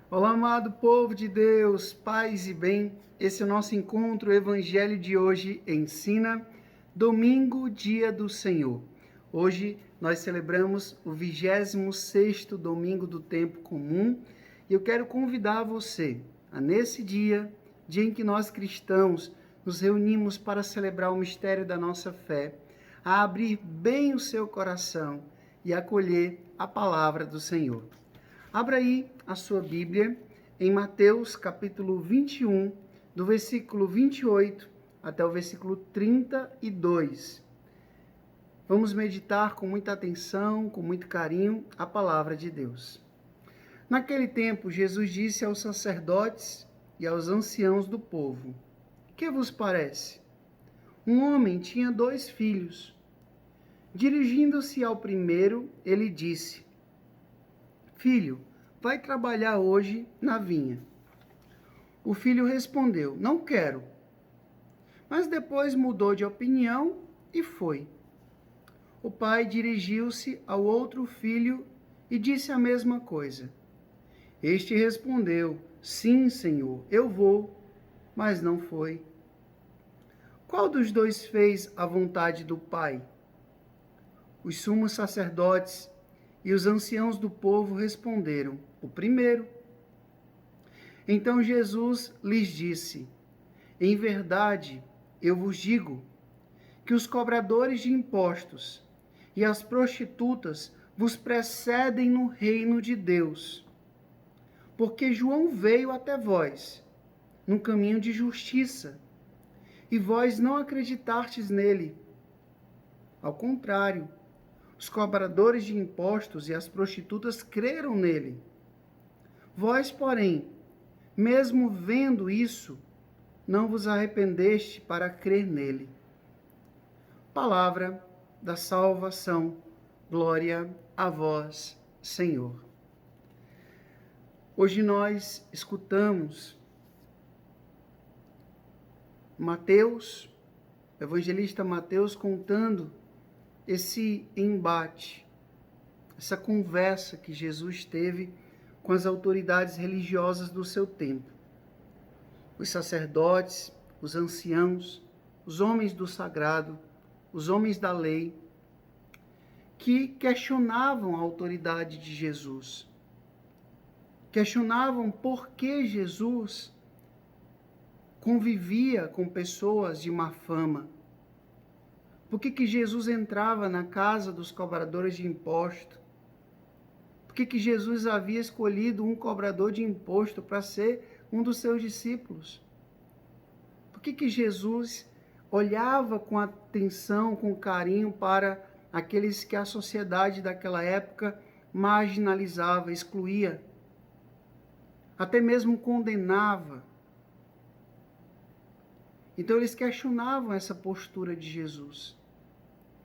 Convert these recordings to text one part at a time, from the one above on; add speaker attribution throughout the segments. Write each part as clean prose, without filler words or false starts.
Speaker 1: Olá, amado povo de Deus, paz e bem. Esse é o nosso encontro, o Evangelho de hoje ensina, domingo, dia do Senhor. Hoje nós celebramos o 26º domingo do tempo comum e eu quero convidar você a nesse dia em que nós cristãos nos reunimos para celebrar o mistério da nossa fé, a abrir bem o seu coração e acolher a palavra do Senhor. Abra aí a sua Bíblia em Mateus capítulo 21, do versículo 28 até o versículo 32. Vamos meditar com muita atenção, com muito carinho, a palavra de Deus. Naquele tempo, Jesus disse aos sacerdotes e aos anciãos do povo: Que vos parece? Um homem tinha 2 filhos. Dirigindo-se ao primeiro, ele disse: Filho, vai trabalhar hoje na vinha. O filho respondeu: Não quero. Mas depois mudou de opinião e foi. O pai dirigiu-se ao outro filho e disse a mesma coisa. Este respondeu: Sim, senhor, eu vou. Mas não foi. Qual dos 2 fez a vontade do pai? Os sumos sacerdotes e os anciãos do povo responderam: O primeiro. Então Jesus lhes disse: Em verdade, eu vos digo que os cobradores de impostos e as prostitutas vos precedem no reino de Deus. Porque João veio até vós, num caminho de justiça, e vós não acreditastes nele. Ao contrário, os cobradores de impostos e as prostitutas creram nele. Vós, porém, mesmo vendo isso, não vos arrependeste para crer nele. Palavra da salvação. Glória a vós, Senhor. Hoje nós escutamos Mateus, o evangelista Mateus, contando esse embate, essa conversa que Jesus teve com as autoridades religiosas do seu tempo. Os sacerdotes, os anciãos, os homens do sagrado, os homens da lei, que questionavam a autoridade de Jesus. Questionavam por que Jesus convivia com pessoas de má fama. Por que Jesus entrava na casa dos cobradores de imposto? Por que Jesus havia escolhido um cobrador de imposto para ser um dos seus discípulos? Por que Jesus olhava com atenção, com carinho para aqueles que a sociedade daquela época marginalizava, excluía, até mesmo condenava? Então eles questionavam essa postura de Jesus.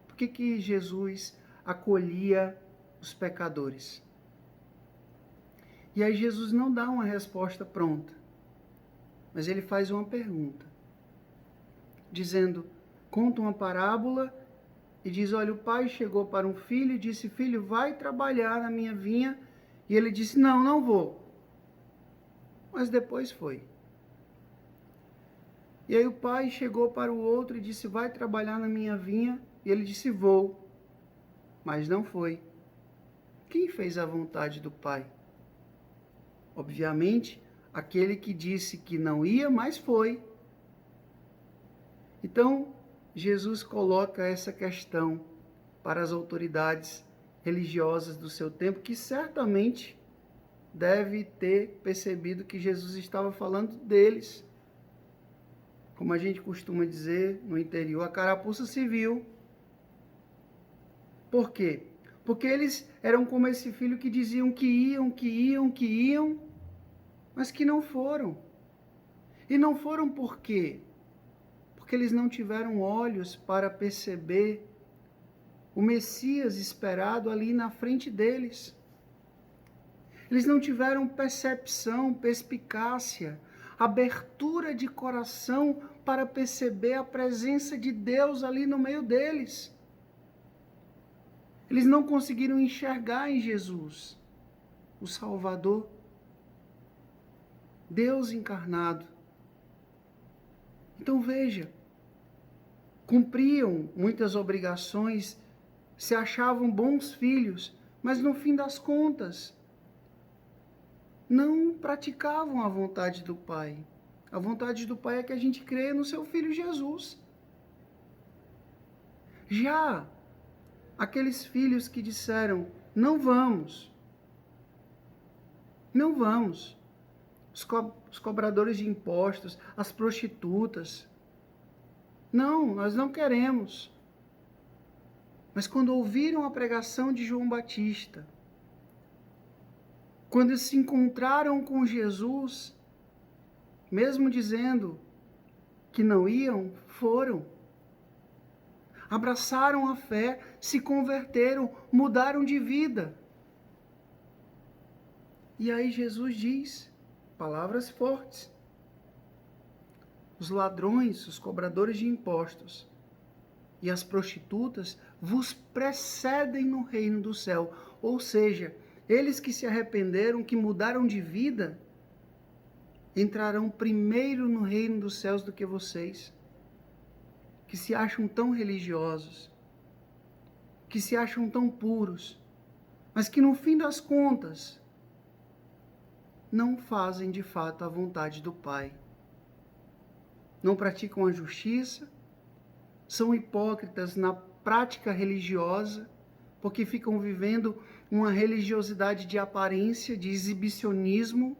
Speaker 1: Por que Jesus acolhia os pecadores? E aí Jesus não dá uma resposta pronta, mas ele faz uma pergunta, dizendo, conta uma parábola e diz, olha, o pai chegou para um filho e disse, filho, vai trabalhar na minha vinha. E ele disse, não, não vou. Mas depois foi. E aí o pai chegou para o outro e disse, vai trabalhar na minha vinha. E ele disse, vou. Mas não foi. Quem fez a vontade do pai? Obviamente, aquele que disse que não ia, mas foi. Então, Jesus coloca essa questão para as autoridades religiosas do seu tempo, que certamente deve ter percebido que Jesus estava falando deles. Como a gente costuma dizer no interior, a carapuça se viu. Por quê? Porque eles eram como esse filho que diziam que iam, mas que não foram. E não foram por quê? Porque eles não tiveram olhos para perceber o Messias esperado ali na frente deles. Eles não tiveram percepção, perspicácia, abertura de coração para perceber a presença de Deus ali no meio deles. Eles não conseguiram enxergar em Jesus o Salvador. Deus encarnado. Então veja, cumpriam muitas obrigações, se achavam bons filhos, mas no fim das contas, não praticavam a vontade do Pai. A vontade do Pai é que a gente creia no seu Filho Jesus. Já aqueles filhos que disseram, não vamos, os cobradores de impostos, as prostitutas, não, nós não queremos. Mas quando ouviram a pregação de João Batista, quando se encontraram com Jesus, mesmo dizendo que não iam, foram. Abraçaram a fé, se converteram, mudaram de vida. E aí Jesus diz, palavras fortes, os ladrões, os cobradores de impostos e as prostitutas vos precedem no reino do céu. Ou seja, eles que se arrependeram, que mudaram de vida, entrarão primeiro no reino dos céus do que vocês, que se acham tão religiosos, que se acham tão puros, mas que no fim das contas não fazem de fato a vontade do Pai. Não praticam a justiça, são hipócritas na prática religiosa, porque ficam vivendo uma religiosidade de aparência, de exibicionismo.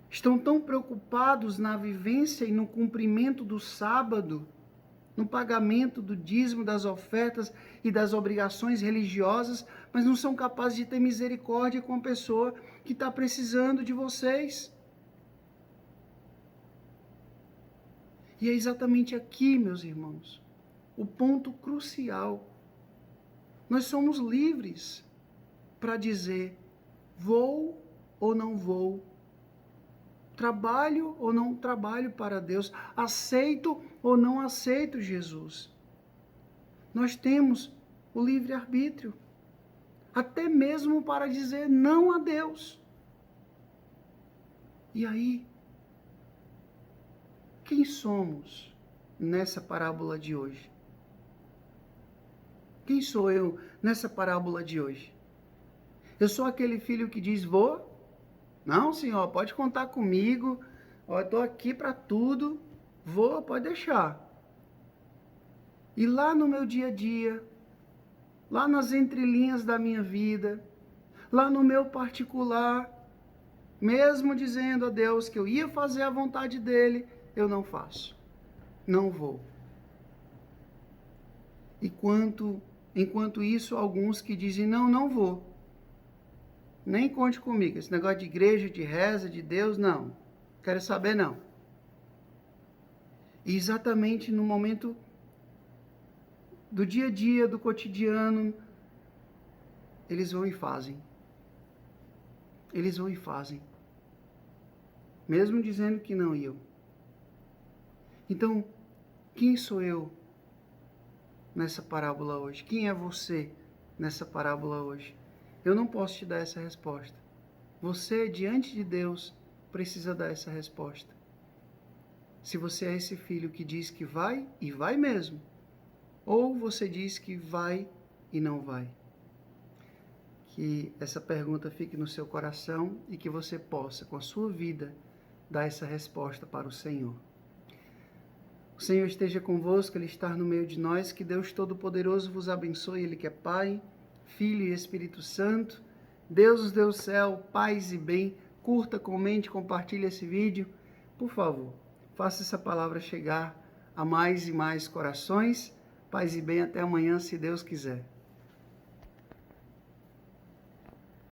Speaker 1: Estão tão preocupados na vivência e no cumprimento do sábado, no pagamento do dízimo, das ofertas e das obrigações religiosas, mas não são capazes de ter misericórdia com a pessoa que está precisando de vocês. E é exatamente aqui, meus irmãos, o ponto crucial. Nós somos livres para dizer, vou ou não vou, trabalho ou não trabalho para Deus, aceito ou não aceito Jesus. Nós temos o livre-arbítrio, até mesmo para dizer não a Deus. E aí, quem somos nessa parábola de hoje? Quem sou eu nessa parábola de hoje? Eu sou aquele filho que diz, vou? Não, senhor, pode contar comigo. Eu estou aqui para tudo. Vou, pode deixar. E lá no meu dia a dia, lá nas entrelinhas da minha vida, lá no meu particular, mesmo dizendo a Deus que eu ia fazer a vontade dele, eu não faço. Não vou. Enquanto isso, alguns que dizem, não vou. Nem conte comigo. Esse negócio de igreja, de reza, de Deus, não. Quero saber, não. E exatamente no momento do dia a dia, do cotidiano, eles vão e fazem. Eles vão e fazem. Mesmo dizendo que não iam. Então, quem sou eu nessa parábola hoje? Quem é você nessa parábola hoje? Eu não posso te dar essa resposta. Você, diante de Deus, precisa dar essa resposta. Se você é esse filho que diz que vai, e vai mesmo. Ou você diz que vai e não vai. Que essa pergunta fique no seu coração e que você possa, com a sua vida, dar essa resposta para o Senhor. O Senhor esteja convosco, Ele está no meio de nós, que Deus Todo-Poderoso vos abençoe, Ele que é Pai, Filho e Espírito Santo. Deus nos deu o céu, paz e bem. Curta, comente, compartilhe esse vídeo. Por favor, faça essa palavra chegar a mais e mais corações. Paz e bem, até amanhã, se Deus quiser.